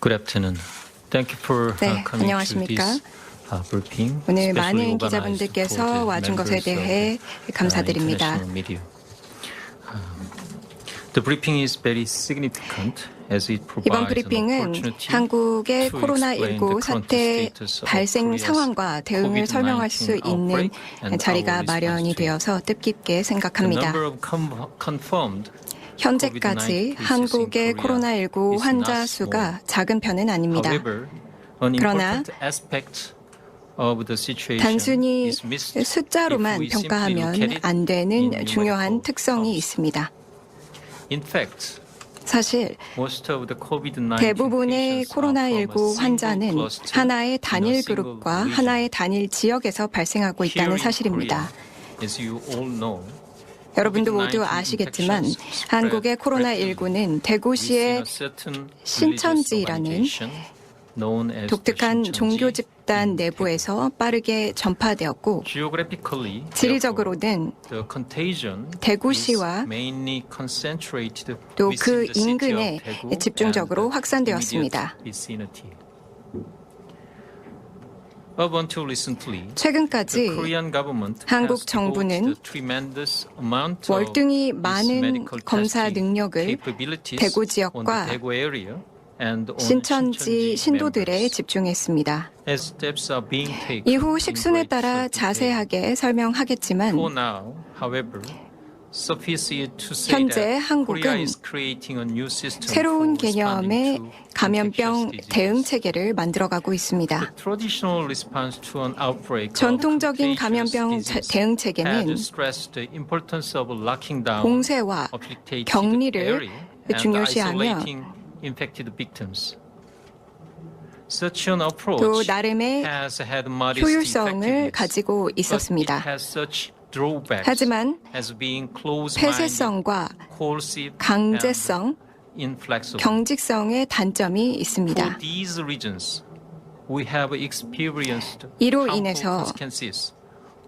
Good afternoon. Thank you for 네, coming to 안녕하십니까? this briefing. 오늘 especially 많은 organized for 기자분들께서 the 와준 것에 members of 대해 the, 감사드립니다. international media. The briefing is very significant as it 이번 provides an 브리핑은 opportunity 한국의 to explain the 코로나19 current 사태 status of 발생 Korea's 상황과 대응을 설명할 수 COVID-19 있는 outbreak and 자리가 our response 마련이 to it. 되어서 뜻깊게 The 생각합니다. number of confirmed 현재까지 COVID-19 한국의 cases in 코로나19 Korea 환자 is not 수가 small. 작은 편은 아닙니다. However, an 그러나 important aspect of the situation 단순히 is missed if 숫자로만 we simply look 평가하면 at it 안 되는 in 중요한 numerical 특성이 terms. 있습니다. In fact, 사실 most of the COVID-19 대부분의 patients are from a 코로나19 single 환자는 cluster 하나의 in a 단일 single 그룹과 region. 하나의 단일 지역에서 발생하고 Here 있다는 in 사실입니다. Korea, as you all know, 여러분도 모두 COVID-19 아시겠지만 infections 한국의 spread 코로나19는 within 대구시의 a certain 신천지라는 religious organization known as the 독특한 신천지 종교 집단 in Daegu. 내부에서 빠르게 전파되었고 Geographically, 지리적으로는 the contagion 대구시와 is mainly concentrated 또 within 그 the city of 인근에 Daegu 집중적으로 and 확산되었습니다. immediate vicinity. Up until recently, the 최근까지 Korean government 한국 has 정부는 devoted a tremendous amount of 월등히 its 많은 medical 검사 testing 능력을 capabilities 대구 on the 지역과 Daegu area and on 신천지 신천지 신도들에 members. 집중했습니다. As steps are being taken 이후 in 식순에 great 따라 detail. 자세하게 설명하겠지만 For now, however, suffice it to say 현재 that 한국은 Korea is creating a new system 새로운 for responding 개념의 to 감염병 infectious 대응 diseases. 체계를 만들어가고 있습니다. The traditional response to an outbreak 전통적인 of 감염병 contagious 대응 disease 체계는 has stressed the importance of locking down 공세와 afflicted 격리를 area and 중요시하며 isolating infected victims. Such an approach 또 나름의 has had modest 효율성을 effectiveness, 가지고 but it 있었습니다. has such drawbacks 하지만 as being close-minded, 폐쇄성과 coercive, 강제성, and inflexible. 경직성의 단점이 For 있습니다. these reasons, we have experienced 이로 harmful 인해서 consequences,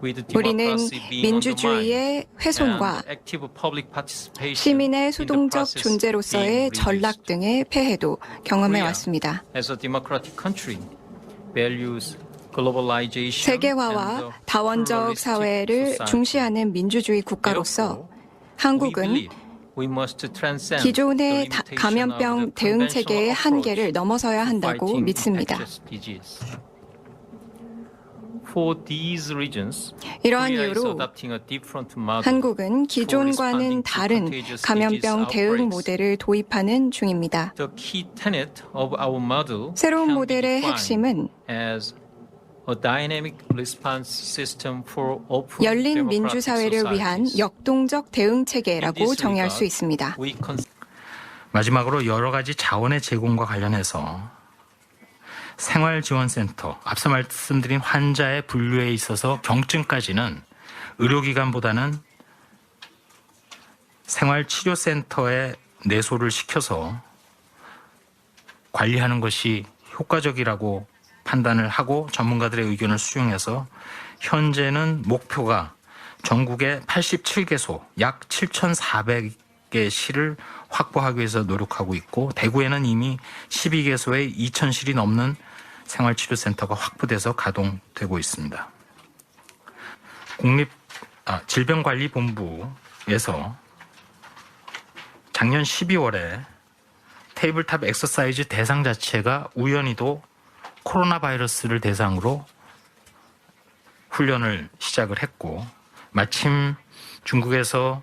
with 우리는 democracy being 민주주의의 undermined 훼손과 and active public participation 시민의 in the 수동적 process 존재로서의 being 전락 reduced. 등의 폐해도 경험해 왔습니다. As a democratic country, values globalization 세계화와 and the 다원적 pluralistic 사회를 society. 중시하는 민주주의 국가로서 Therefore, 한국은 we believe we must transcend 기존의 the limitation 감염병 of the 대응 체계의 conventional 한계를 approach 넘어서야 한다고 fighting 믿습니다. infectious disease. For these reasons, 이러한 Korea is 이유로 adopting a different model 한국은 기존과는 responding to 다른 contagious 감염병 disease 대응 outbreaks. 모델을 도입하는 중입니다. The key tenet of our model 새로운 can be 모델의 defined 핵심은 as a dynamic response system for open 열린 democratic 민주사회를 위한 societies. 역동적 대응 In 체계라고 this 정의할 수 regard, 있습니다. we 마지막으로 여러 가지 자원의 제공과 관련해서 생활지원센터, 앞서 말씀드린 환자의 분류에 있어서 경증까지는 의료기관보다는 생활치료센터에 내소를 시켜서 관리하는 것이 효과적이라고 판단을 하고 전문가들의 의견을 수용해서 현재는 목표가 전국의 87개소, 약 7,400개 시를 확보하기 위해서 노력하고 있고 대구에는 이미 12개소의 2,000실이 넘는 생활치료센터가 확보돼서 가동되고 있습니다. 질병관리본부에서 작년 12월에 테이블탑 엑서사이즈 대상 자체가 우연히도 코로나 바이러스를 대상으로 훈련을 시작을 했고 마침 중국에서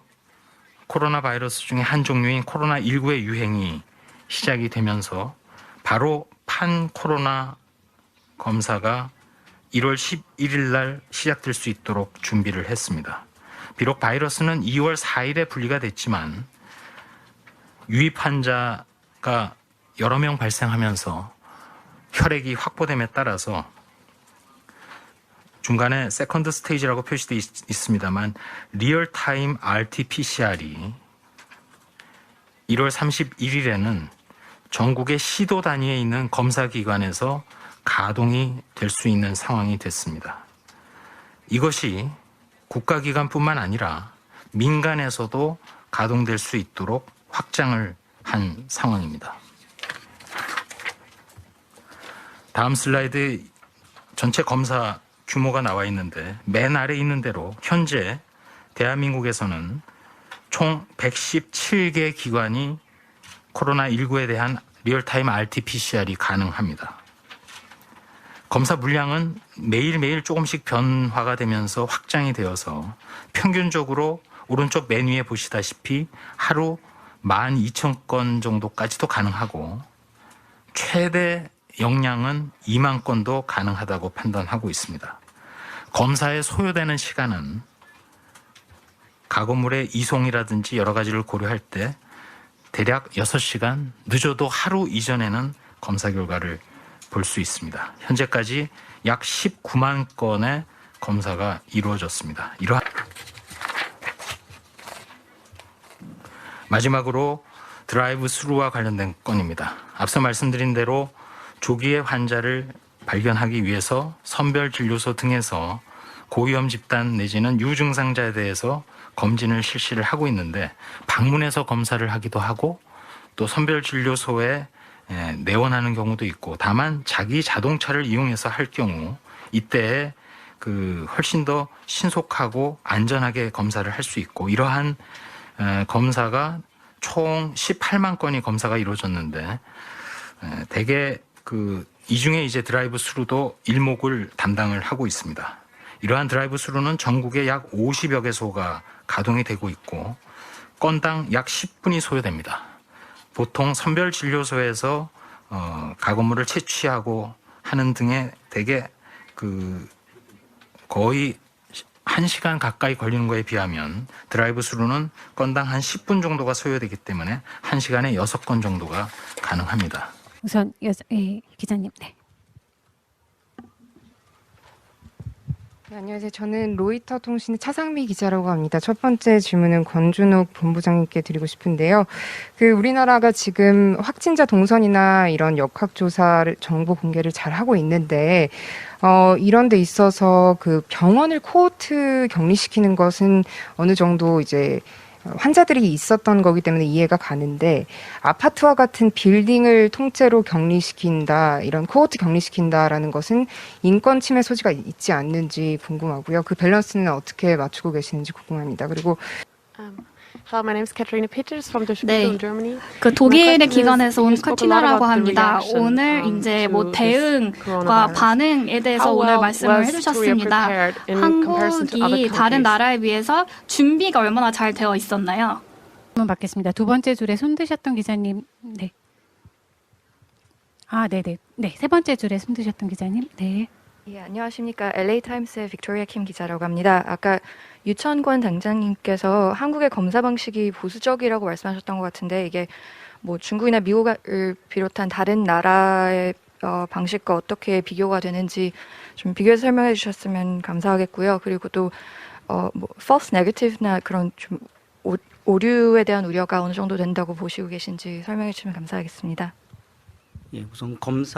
코로나 바이러스 중에 한 종류인 코로나19의 유행이 시작이 되면서 바로 판 코로나 검사가 1월 11일 날 시작될 수 있도록 준비를 했습니다. 비록 바이러스는 2월 4일에 분리가 됐지만 유입 환자가 여러 명 발생하면서 혈액이 확보됨에 따라서 중간에 세컨드 스테이지라고 표시되어 있습니다만 리얼타임 RT-PCR이 1월 31일에는 전국의 시도 단위에 있는 검사기관에서 가동이 될 수 있는 상황이 됐습니다. 이것이 국가기관뿐만 아니라 민간에서도 가동될 수 있도록 확장을 한 상황입니다. 다음 슬라이드 전체 검사 규모가 나와 있는데 맨 아래 있는 대로 현재 대한민국에서는 총 117개 기관이 코로나19에 대한 리얼타임 RT-PCR이 가능합니다. 검사 물량은 매일매일 조금씩 변화가 되면서 확장이 되어서 평균적으로 오른쪽 맨 위에 보시다시피 하루 12,000건 정도까지도 가능하고 최대 역량은 2만 건도 가능하다고 판단하고 있습니다. 검사에 소요되는 시간은 가건물의 이송이라든지 여러 가지를 고려할 때 대략 6시간, 늦어도 하루 이전에는 검사 결과를 볼 수 있습니다. 현재까지 약 19만 건의 검사가 이루어졌습니다. 마지막으로 드라이브 스루와 관련된 건입니다. 앞서 말씀드린 대로 조기에 환자를 발견하기 위해서 선별진료소 등에서 고위험 집단 내지는 유증상자에 대해서 검진을 실시를 하고 있는데 방문해서 검사를 하기도 하고 또 선별진료소에 내원하는 경우도 있고 다만 자기 자동차를 이용해서 할 경우 이때 훨씬 더 신속하고 안전하게 검사를 할 수 있고 이러한 검사가 총 18만 건이 검사가 이루어졌는데 대개 이 중에 이제 드라이브 스루도 일목을 담당을 하고 있습니다. 이러한 드라이브 스루는 전국에 약 50여 개소가 가동이 되고 있고 건당 약 10분이 소요됩니다. 보통 선별진료소에서 가건물을 채취하고 하는 등의 대개 거의 1시간 가까이 걸리는 거에 비하면 드라이브 스루는 건당 한 10분 정도가 소요되기 때문에 1시간에 6건 정도가 가능합니다. 우선 기자님. 네. 네, 안녕하세요. 저는 로이터 통신의 차상미 기자라고 합니다. 첫 번째 질문은 권준욱 본부장님께 드리고 싶은데요. 우리나라가 지금 확진자 동선이나 이런 역학조사 정보 공개를 잘 하고 있는데, 이런 데 있어서 병원을 코호트 격리시키는 것은 어느 정도 이제 환자들이 있었던 거기 때문에 이해가 가는데 아파트와 같은 빌딩을 통째로 격리시킨다, 이런 코호트 격리시킨다라는 것은 인권 침해 소지가 있지 않는지 궁금하고요. 그 밸런스는 어떻게 맞추고 계시는지 궁금합니다. 그리고 Hello, my name is Katarina Peters from the 네. Spital in Germany. 독일의 기관에서 온 You spoke a lot 카티나라고 about the 합니다. reaction, 오늘 이제 to 대응과 coronavirus. 반응에 대해서 How 오늘 well 말씀을 was 해주셨습니다. Korea prepared in comparison to other 한국이 다른 countries? 나라에 비해서 준비가 얼마나 잘 되어 있었나요? 질문 받겠습니다. 두 번째 줄에 손 드셨던 기자님. 네. 네네. 네, 세 번째 줄에 손 드셨던 기자님. 네. 예, 안녕하십니까. LA타임스의 빅토리아 킴 기자라고 합니다. 아까 유천권 당장님께서 한국의 검사 방식이 보수적이라고 말씀하셨던 것 같은데 이게 중국이나 미국을 비롯한 다른 나라의 방식과 어떻게 비교가 되는지 좀 비교해서 설명해 주셨으면 감사하겠고요. 그리고 또 false negative나 그런 좀 오류에 대한 우려가 어느 정도 된다고 보시고 계신지 설명해 주시면 감사하겠습니다. 예, 우선 검사